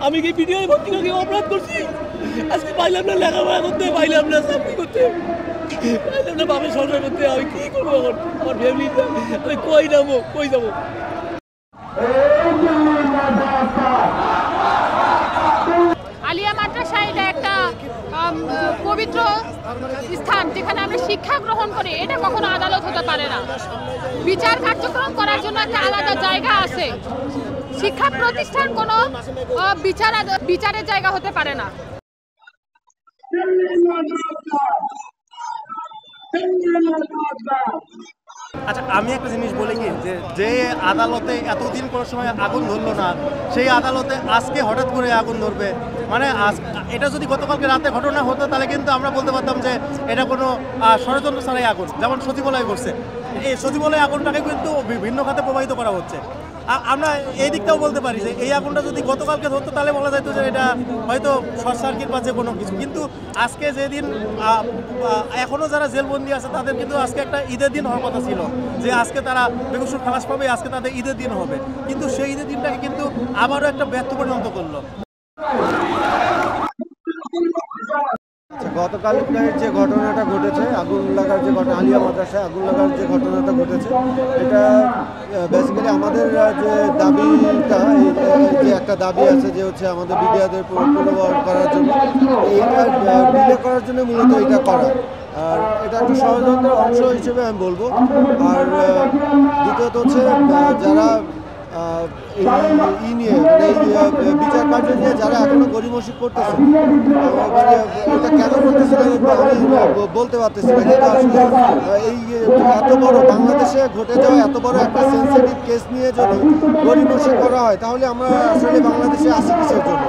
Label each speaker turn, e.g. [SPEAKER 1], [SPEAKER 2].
[SPEAKER 1] আমি কি ভিডিও ভর্তি করে অপরাধ করছি? আজকে পাইলাম না লেখাপড়া করতে, পাইলাম না চাকরি করতে, পাইলাম না বাপের সংসার করতে। আমি কি করবো এখন? আমার ফ্যামিলিটা আমি কই যাবো, কই যাবো?
[SPEAKER 2] আলিয়া মাদ্রাসা এটা একটা পবিত্র স্থান যেখানে আমরা শিক্ষা গ্রহণ করি। এটা কখনো আদালত হতে পারে না। বিচার কার্যক্রম করার জন্য একটা আলাদা জায়গা আছে। শিক্ষা প্রতিষ্ঠান কোনো বিচারের জায়গা হতে পারে না।
[SPEAKER 3] আচ্ছা, আমি একটা জিনিস বলি কি, যে আদালতে এতদিন কোনো সময় আগুন ধরলো না, সেই আদালতে আজকে হঠাৎ করে আগুন ধরবে, মানে এটা যদি গতকালকে রাতে ঘটনা হতো তাহলে কিন্তু আমরা বলতে পারতাম যে এটা কোনো ষড়যন্ত্র ছাড়াই আগুন, যেমন সচিবালয় করছে। এই সচিবালয় আগুনটাকে কিন্তু ভিন্ন খাতে প্রবাহিত করা হচ্ছে। আমরা এই দিকটাও বলতে পারি যে এই আগুনটা যদি গতকালকে ধরতো তাহলে বলা যেত যে এটা হয়তো শর্ট সার্কিট বা যে কোনো কিছু। কিন্তু আজকে যেদিন এখনও যারা জেলবন্দি আছে তাদের কিন্তু আজকে একটা ঈদের দিন হওয়ার কথা ছিল, যে আজকে তারা বেকসুর খালাস পাবে, আজকে তাদের ঈদের দিন হবে। কিন্তু সেই ঈদের দিনটাকে কিন্তু আবারও একটা ব্যর্থ পরিণত করলো।
[SPEAKER 4] গতকালকের যে ঘটনাটা ঘটেছে, আগুন লাগার যে ঘটনা, আলিয়া মাদ্রাসায় আগুন লাগার যে ঘটনাটা ঘটেছে, এটা বেসিক্যালি আমাদের যে দাবিটা, যে একটা দাবি আছে যে হচ্ছে আমাদের বিডিআরদের পুনর্বহাল করার জন্য, এইটা ডিলে করার জন্য মূলত এটা করা। আর এটা একটা ষড়যন্ত্রের অংশ হিসেবে আমি বলবো। আর দ্বিতীয়ত হচ্ছে যারা নিয়ে মানে এই বিচার কার্য নিয়ে যারা এখনো গড়িমসি করতেছে, মানে এটা কেন করতেছে আমি বলতে পারতেছি না। কিন্তু আসলে এই এত বড় বাংলাদেশে ঘটে যাওয়া এত বড় একটা সেন্সিটিভ কেস নিয়ে যদি গড়িমসি করা হয়, তাহলে আমরা আসলে বাংলাদেশে আসি কিসের জন্য?